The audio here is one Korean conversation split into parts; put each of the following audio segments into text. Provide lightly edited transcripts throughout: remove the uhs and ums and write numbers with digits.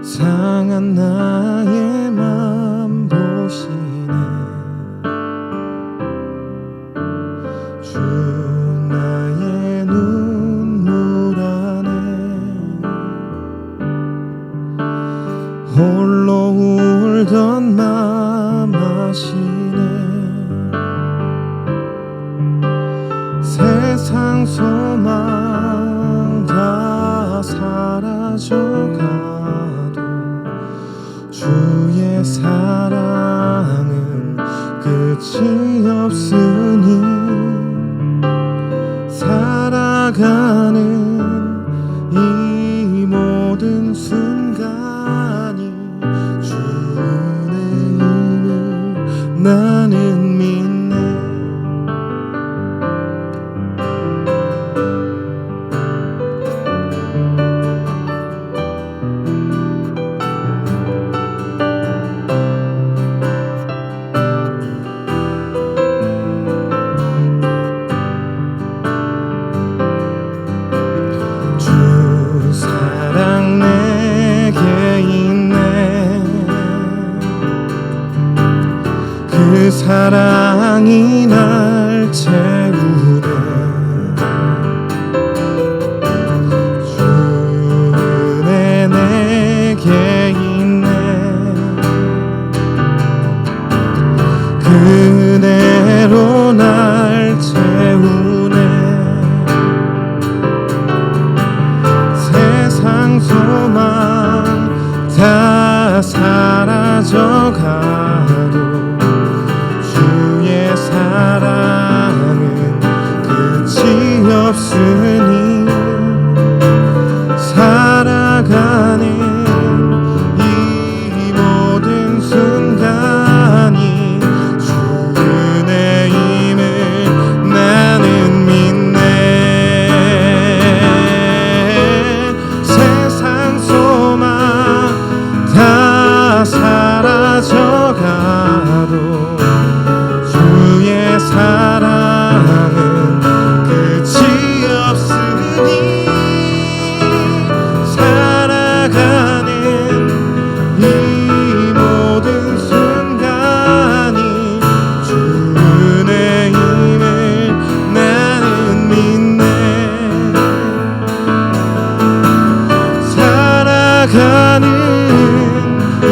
상한 나의 맘 보시네. 주 나의 눈물 안에 홀로 울던 맘 아시네. 세상 소망 다 사라져가도 주의 사랑은 끝이 없으니 살아가는 이 모든 순간이 주 은혜임을 나는 믿네. 그 사랑이 날 채우네. 주 은혜 내게 있네. 그 은혜로 날 채우네. 세상 소망 다 사라져가도 사랑은 끝이 없으니 살아가는 이 모든 순간이 주 은혜임을 나는 믿네. 세상 소망 다 사라져가도 사랑은 끝이 없으니 살아가는 이 모든 순간이 주 은혜임을 나는 믿네. 살아가는 이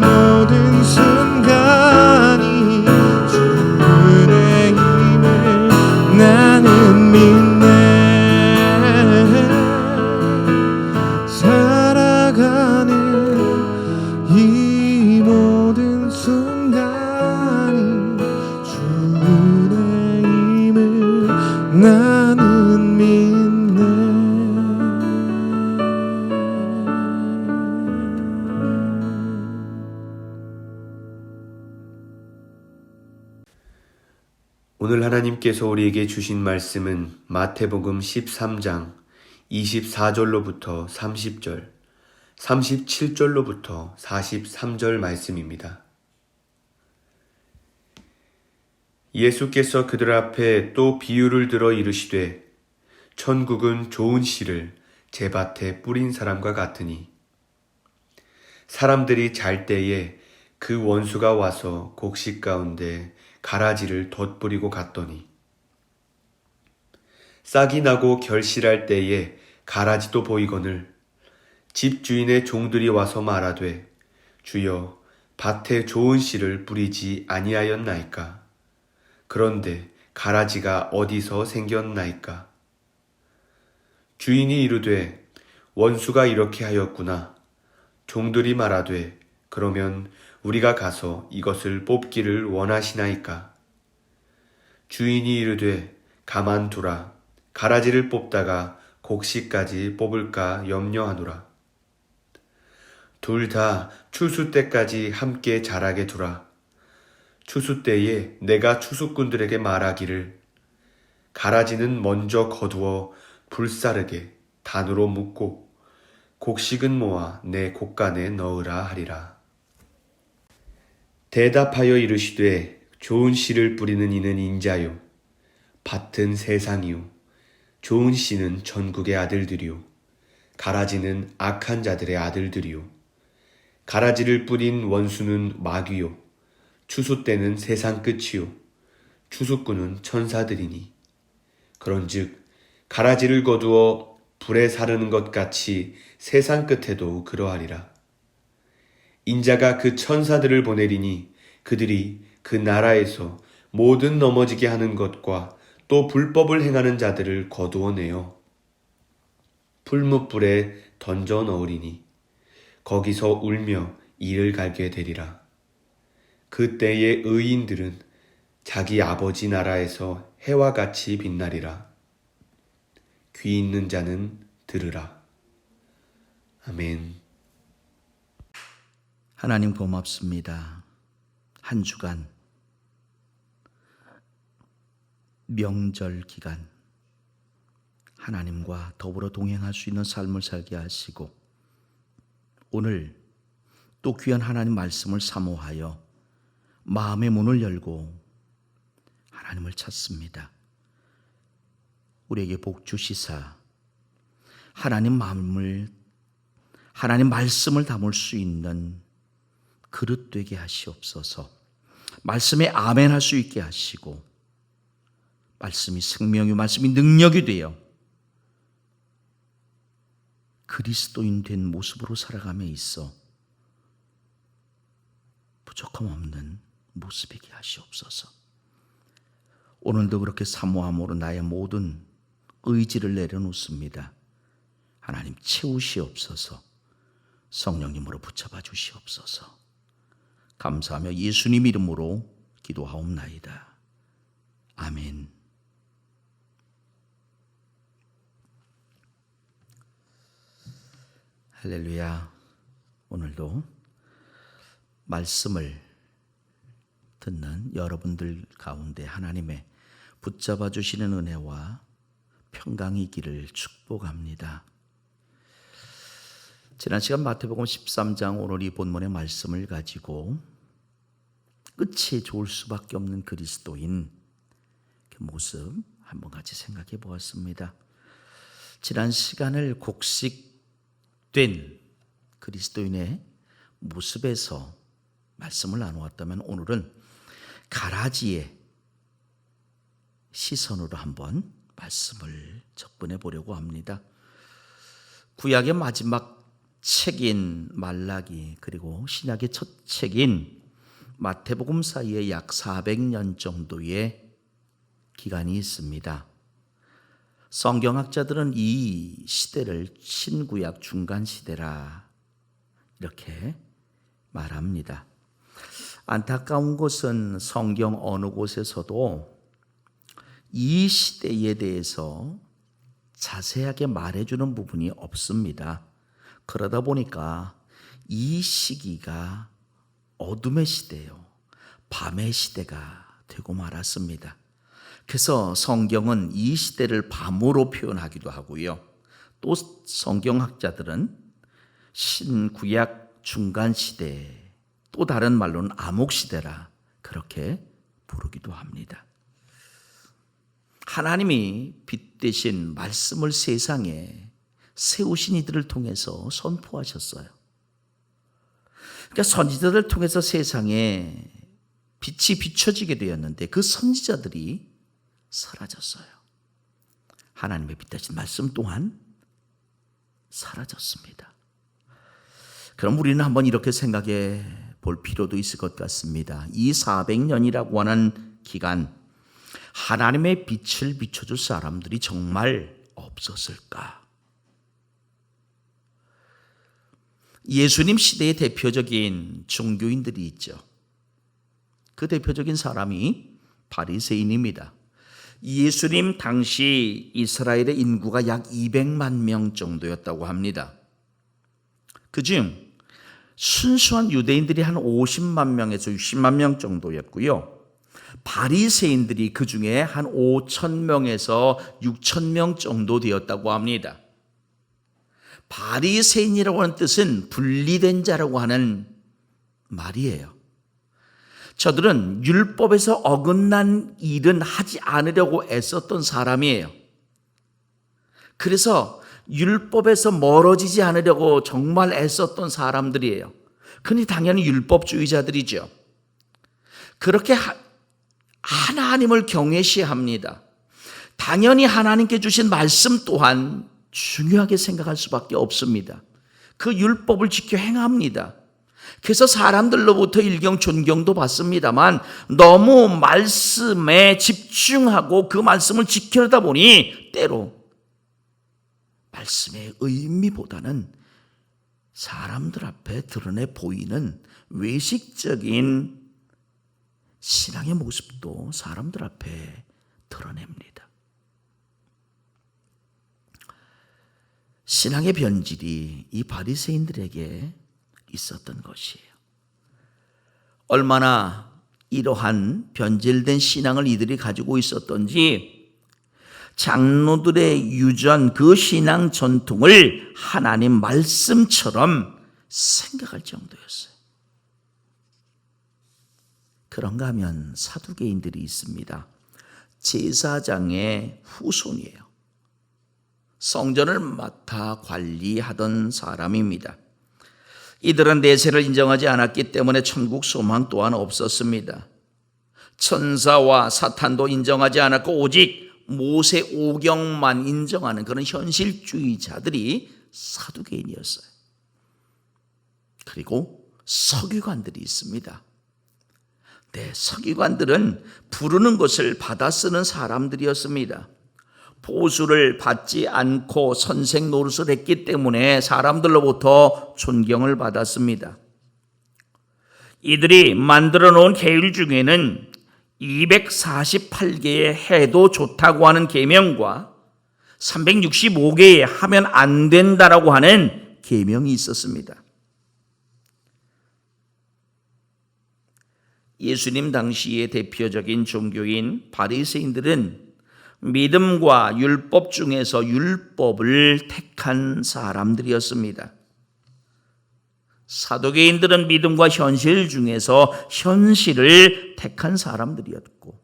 모든 순간이 나는 믿네. 살아가는 이 모든 순간이 주 은혜임을 나는 믿네. 오늘 하나님께서 우리에게 주신 말씀은 마태복음 13장 24절로부터 30절, 37절로부터 43절 말씀입니다. 예수께서 그들 앞에 또 비유를 들어 이르시되 천국은 좋은 씨를 제 밭에 뿌린 사람과 같으니 사람들이 잘 때에 그 원수가 와서 곡식 가운데 가라지를 덧뿌리고 갔더니 싹이 나고 결실할 때에 가라지도 보이거늘 집주인의 종들이 와서 말하되 주여 밭에 좋은 씨를 뿌리지 아니하였나이까? 그런데 가라지가 어디서 생겼나이까? 주인이 이르되 원수가 이렇게 하였구나. 종들이 말하되 그러면 우리가 가서 이것을 뽑기를 원하시나이까? 주인이 이르되 가만두라. 가라지를 뽑다가 곡식까지 뽑을까 염려하노라. 둘 다 추수 때까지 함께 자라게 두라. 추수 때에 내가 추수꾼들에게 말하기를 가라지는 먼저 거두어 불사르게 단으로 묶고 곡식은 모아 내 곡간에 넣으라 하리라. 대답하여 이르시되 좋은 씨를 뿌리는 이는 인자요 밭은 세상이요 좋은 씨는 전국의 아들들이요 가라지는 악한 자들의 아들들이요 가라지를 뿌린 원수는 마귀요 추수 때는 세상 끝이요 추수꾼은 천사들이니 그런즉 가라지를 거두어 불에 사르는 것 같이 세상 끝에도 그러하리라. 인자가 그 천사들을 보내리니 그들이 그 나라에서 모든 넘어지게 하는 것과 또 불법을 행하는 자들을 거두어내어 풀무불에 던져 넣으리니 거기서 울며 이를 갈게 되리라. 그때의 의인들은 자기 아버지 나라에서 해와 같이 빛나리라. 귀 있는 자는 들으라. 아멘. 하나님 고맙습니다. 한 주간 명절 기간 하나님과 더불어 동행할 수 있는 삶을 살게 하시고 오늘 또 귀한 하나님 말씀을 사모하여 마음의 문을 열고 하나님을 찾습니다. 우리에게 복 주시사 하나님 마음을 하나님 말씀을 담을 수 있는 그릇 되게 하시옵소서. 말씀에 아멘 할 수 있게 하시고 말씀이 생명이 말씀이 능력이 되어 그리스도인 된 모습으로 살아감에 있어 부족함 없는 모습이게 하시옵소서. 오늘도 그렇게 사모함으로 나의 모든 의지를 내려놓습니다. 하나님 채우시옵소서. 성령님으로 붙잡아 주시옵소서. 감사하며 예수님 이름으로 기도하옵나이다. 아멘. 할렐루야. 오늘도 말씀을 듣는 여러분들 가운데 하나님의 붙잡아 주시는 은혜와 평강이 있기를 축복합니다. 지난 시간 마태복음 13장 오늘 이 본문의 말씀을 가지고 끝이 좋을 수밖에 없는 그리스도인 그 모습 한번 같이 생각해 보았습니다. 지난 시간을 곡식된 그리스도인의 모습에서 말씀을 나누었다면 오늘은 가라지의 시선으로 한번 말씀을 접근해 보려고 합니다. 구약의 마지막 책인 말라기 그리고 신약의 첫 책인 마태복음 사이에 약 400년 정도의 기간이 있습니다. 성경학자들은 이 시대를 신구약 중간시대라 이렇게 말합니다. 안타까운 것은 성경 어느 곳에서도 이 시대에 대해서 자세하게 말해주는 부분이 없습니다. 그러다 보니까 이 시기가 어둠의 시대요, 밤의 시대가 되고 말았습니다. 그래서 성경은 이 시대를 밤으로 표현하기도 하고요. 또 성경학자들은 신구약 중간시대, 또 다른 말로는 암흑시대라 그렇게 부르기도 합니다. 하나님이 빛 대신 말씀을 세상에 세우신 이들을 통해서 선포하셨어요. 그러니까 선지자들을 통해서 세상에 빛이 비춰지게 되었는데 그 선지자들이 사라졌어요. 하나님의 빛 대신 말씀 또한 사라졌습니다. 그럼 우리는 한번 이렇게 생각해 볼 필요도 있을 것 같습니다. 이 400년이라고 하는 기간 하나님의 빛을 비춰줄 사람들이 정말 없었을까? 예수님 시대의 대표적인 종교인들이 있죠. 그 대표적인 사람이 바리새인입니다. 예수님 당시 이스라엘의 인구가 약 200만 명 정도였다고 합니다. 그중 순수한 유대인들이 한 50만 명에서 60만 명 정도였고요. 바리새인들이 그 중에 한 5천 명에서 6천 명 정도 되었다고 합니다. 바리새인이라고 하는 뜻은 분리된 자라고 하는 말이에요. 저들은 율법에서 어긋난 일은 하지 않으려고 애썼던 사람이에요. 그래서 율법에서 멀어지지 않으려고 정말 애썼던 사람들이에요. 그니 당연히 율법주의자들이죠. 그렇게 하나님을 경외시합니다. 당연히 하나님께 주신 말씀 또한 중요하게 생각할 수밖에 없습니다. 그 율법을 지켜 행합니다. 그래서 사람들로부터 일경 존경도 받습니다만 너무 말씀에 집중하고 그 말씀을 지키려다 보니 때로 말씀의 의미보다는 사람들 앞에 드러내 보이는 외식적인 신앙의 모습도 사람들 앞에 드러냅니다. 신앙의 변질이 이 바리새인들에게 있었던 것이에요. 얼마나 이러한 변질된 신앙을 이들이 가지고 있었던지 장로들의 유전 그 신앙 전통을 하나님 말씀처럼 생각할 정도였어요. 그런가 하면 사두개인들이 있습니다. 제사장의 후손이에요. 성전을 맡아 관리하던 사람입니다. 이들은 내세를 인정하지 않았기 때문에 천국 소망 또한 없었습니다. 천사와 사탄도 인정하지 않았고 오직 모세 오경만 인정하는 그런 현실주의자들이 사두개인이었어요. 그리고 서기관들이 있습니다. 네, 서기관들은 부르는 것을 받아 쓰는 사람들이었습니다. 보수를 받지 않고 선생 노릇을 했기 때문에 사람들로부터 존경을 받았습니다. 이들이 만들어 놓은 계율 중에는 248개의 해도 좋다고 하는 계명과 365개의 하면 안 된다라고 하는 계명이 있었습니다. 예수님 당시의 대표적인 종교인 바리새인들은 믿음과 율법 중에서 율법을 택한 사람들이었습니다. 사두개인들은 믿음과 현실 중에서 현실을 택한 사람들이었고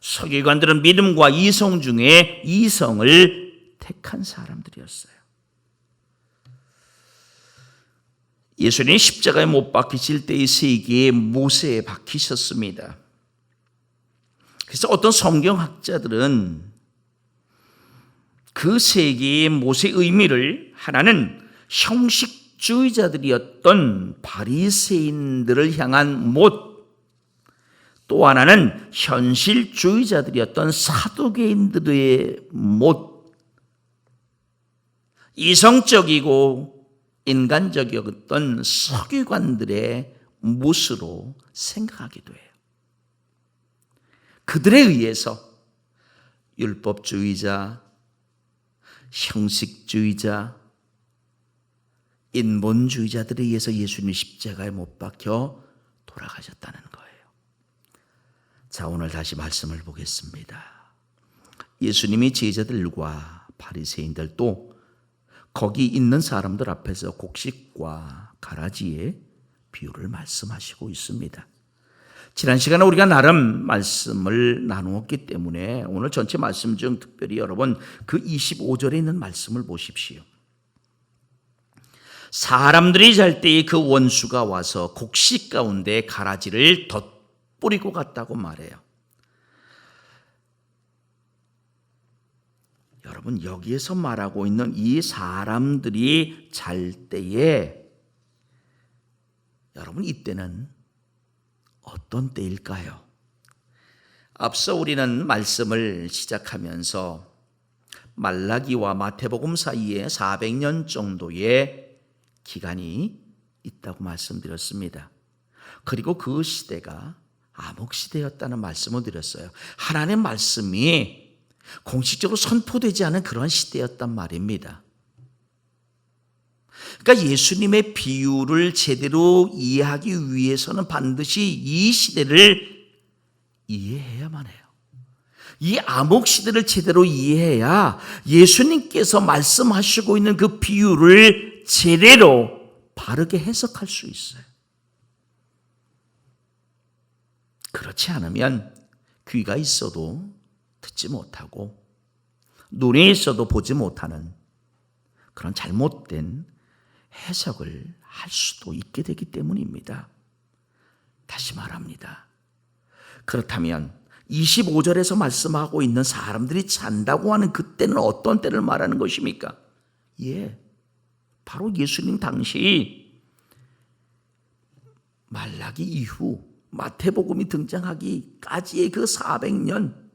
서기관들은 믿음과 이성 중에 이성을 택한 사람들이었어요. 예수님이 십자가에 못 박히실 때의 세계에 모세에 박히셨습니다. 그래서 어떤 성경학자들은 그 세계의 모세의 의미를 하나는 형식주의자들이었던 바리새인들을 향한 못, 또 하나는 현실주의자들이었던 사두개인들의 못, 이성적이고 인간적이었던 서기관들의 못으로 생각하기도 해요. 그들에 의해서 율법주의자, 형식주의자, 인본주의자들에 의해서 예수님이 십자가에 못 박혀 돌아가셨다는 거예요. 자, 오늘 다시 말씀을 보겠습니다. 예수님이 제자들과 바리새인들 또 거기 있는 사람들 앞에서 곡식과 가라지의 비유를 말씀하시고 있습니다. 지난 시간에 우리가 나름 말씀을 나누었기 때문에 오늘 전체 말씀 중 특별히 여러분 그 25절에 있는 말씀을 보십시오. 사람들이 잘 때에 그 원수가 와서 곡식 가운데 가라지를 덧뿌리고 갔다고 말해요. 여러분 여기에서 말하고 있는 이 사람들이 잘 때에 여러분 이때는 어떤 때일까요? 앞서 우리는 말씀을 시작하면서 말라기와 마태복음 사이에 400년 정도의 기간이 있다고 말씀드렸습니다. 그리고 그 시대가 암흑시대였다는 말씀을 드렸어요. 하나님의 말씀이 공식적으로 선포되지 않은 그런 시대였단 말입니다. 그러니까 예수님의 비유를 제대로 이해하기 위해서는 반드시 이 시대를 이해해야만 해요. 이 암흑시대를 제대로 이해해야 예수님께서 말씀하시고 있는 그 비유를 제대로 바르게 해석할 수 있어요. 그렇지 않으면 귀가 있어도 듣지 못하고 눈이 있어도 보지 못하는 그런 잘못된 해석을 할 수도 있게 되기 때문입니다. 다시 말합니다. 그렇다면 25절에서 말씀하고 있는 사람들이 잔다고 하는 그때는 어떤 때를 말하는 것입니까? 바로 예수님 당시 말라기 이후 마태복음이 등장하기까지의 그 400년,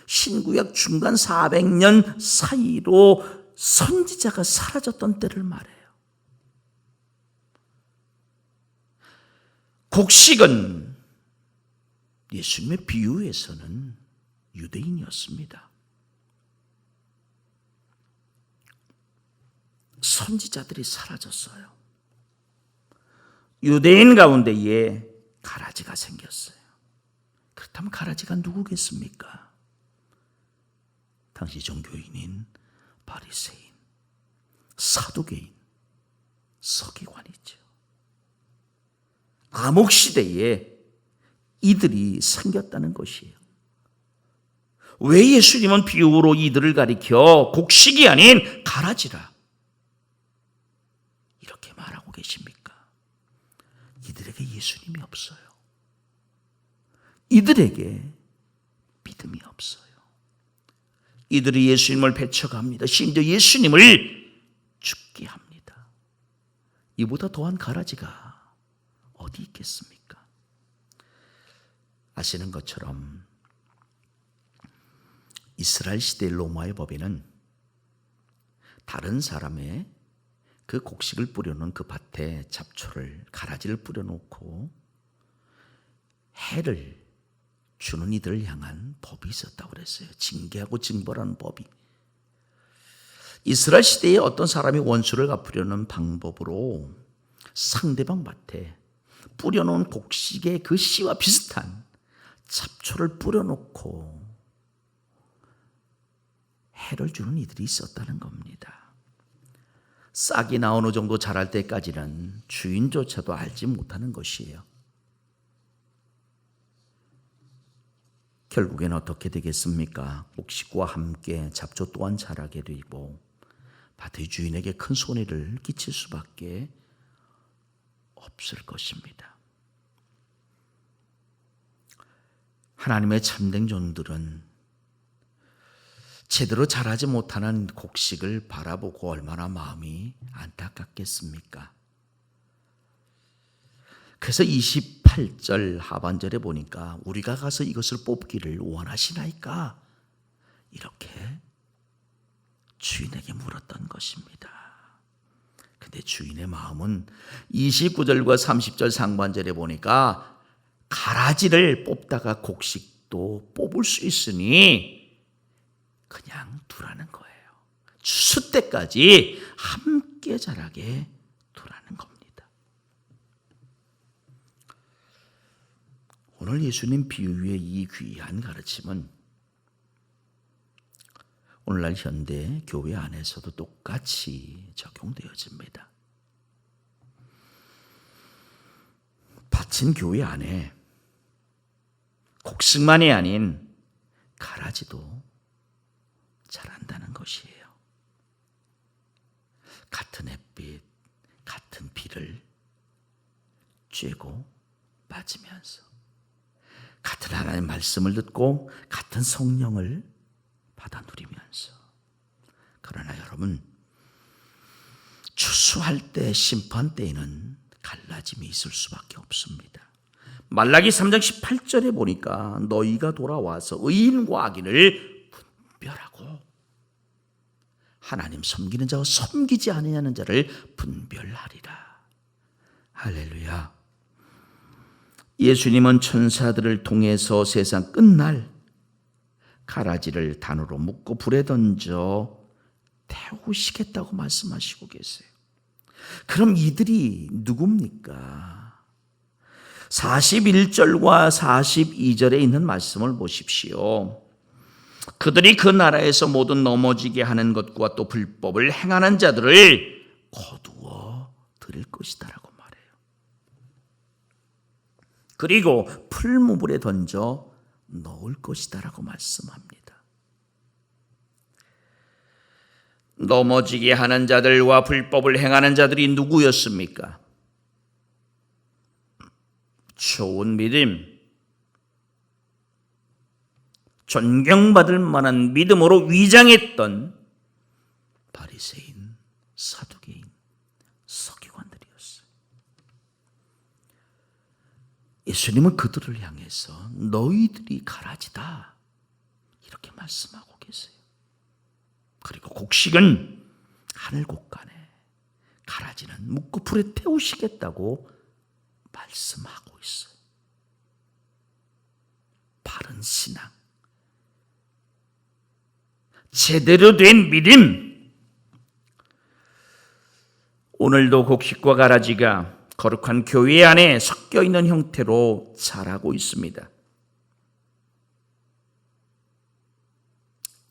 신구약 중간 400년 사이로 선지자가 사라졌던 때를 말해요. 곡식은 예수님의 비유에서는 유대인이었습니다. 선지자들이 사라졌어요. 유대인 가운데에 가라지가 생겼어요. 그렇다면 가라지가 누구겠습니까? 당시 종교인인 바리새인, 사두개인, 서기관이죠. 암흑시대에 이들이 생겼다는 것이에요. 왜 예수님은 비유로 이들을 가리켜 곡식이 아닌 가라지라 이렇게 말하고 계십니까? 이들에게 예수님이 없어요. 이들에게 믿음이 없어요. 이들이 예수님을 배척합니다. 심지어 예수님을 죽게 합니다. 이보다 더한 가라지가 어디 있겠습니까? 아시는 것처럼 이스라엘 시대 로마의 법에는 다른 사람의 그 곡식을 뿌려놓은 그 밭에 잡초를, 가라지를 뿌려놓고 해를 주는 이들을 향한 법이 있었다고 그랬어요. 징계하고 징벌하는 법이. 이스라엘 시대에 어떤 사람이 원수를 갚으려는 방법으로 상대방 밭에 뿌려놓은 곡식의 그 씨와 비슷한 잡초를 뿌려놓고 해를 주는 이들이 있었다는 겁니다. 싹이 나 어느 정도 자랄 때까지는 주인조차도 알지 못하는 것이에요. 결국엔 어떻게 되겠습니까? 곡식과 함께 잡초 또한 자라게 되고 밭의 주인에게 큰 손해를 끼칠 수밖에 없을 것입니다. 하나님의 참된 종들은 제대로 자라지 못하는 곡식을 바라보고 얼마나 마음이 안타깝겠습니까? 그래서 28절 하반절에 보니까 우리가 가서 이것을 뽑기를 원하시나이까? 이렇게 주인에게 물었던 것입니다. 근데 주인의 마음은 29절과 30절 상반절에 보니까 가라지를 뽑다가 곡식도 뽑을 수 있으니 그냥 두라는 거예요. 추수 때까지 함께 자라게 두라는 겁니다. 오늘 예수님 비유의 이 귀한 가르침은 오늘날 현대 교회 안에서도 똑같이 적용되어집니다. 밭은 교회 안에 곡식만이 아닌 가라지도 자란다는 것이에요. 같은 햇빛, 같은 비를 쬐고 맞으면서 같은 하나님의 말씀을 듣고 같은 성령을 받아 누리면서. 그러나 여러분, 추수할 때, 심판 때에는 갈라짐이 있을 수밖에 없습니다. 말라기 3장 18절에 보니까 너희가 돌아와서 의인과 악인을 분별하고 하나님 섬기는 자와 섬기지 아니하는 자를 분별하리라. 할렐루야. 예수님은 천사들을 통해서 세상 끝날 가라지를 단으로 묶고 불에 던져 태우시겠다고 말씀하시고 계세요. 그럼 이들이 누굽니까? 41절과 42절에 있는 말씀을 보십시오. 그들이 그 나라에서 모든 넘어지게 하는 것과 또 불법을 행하는 자들을 거두어 드릴 것이다라고 말해요. 그리고 풀무불에 던져 넣을 것이다라고 말씀합니다. 넘어지게 하는 자들과 불법을 행하는 자들이 누구였습니까? 좋은 믿음, 존경받을 만한 믿음으로 위장했던 바리새인, 사두개인, 서기관들이었어요. 예수님은 그들을 향해서 너희들이 가라지다 이렇게 말씀하고 계세요. 그리고 곡식은 하늘 곳간에, 가라지는 묵고 불에 태우시겠다고 말씀하고 있어요. 바른 신앙, 제대로 된 믿음. 오늘도 곡식과 가라지가 거룩한 교회 안에 섞여 있는 형태로 자라고 있습니다.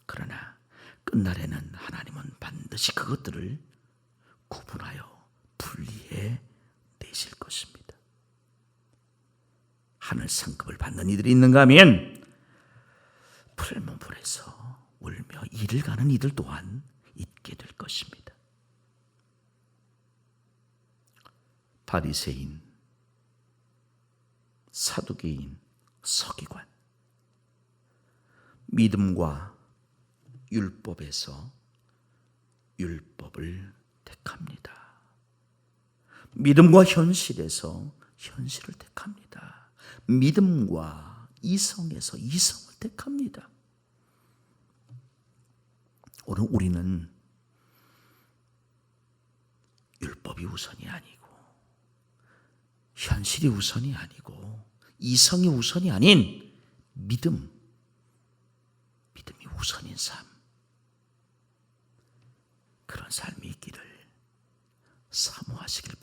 그러나 끝날에는 하나님은 반드시 그것들을 구분하여 분리해 내실 것입니다. 하늘 상급을 받는 이들이 있는가 하면 푸른 불에서 울며 이를 가는 이들 또한 있게 될 것입니다. 바리새인, 사두개인, 서기관, 믿음과 율법에서 율법을 택합니다. 믿음과 현실에서 현실을 택합니다. 믿음과 이성에서 이성을 택합니다. 오늘 우리는 율법이 우선이 아니고 현실이 우선이 아니고 이성이 우선이 아닌 믿음이 우선인 삶, 그런 삶이 있기를 사모하시길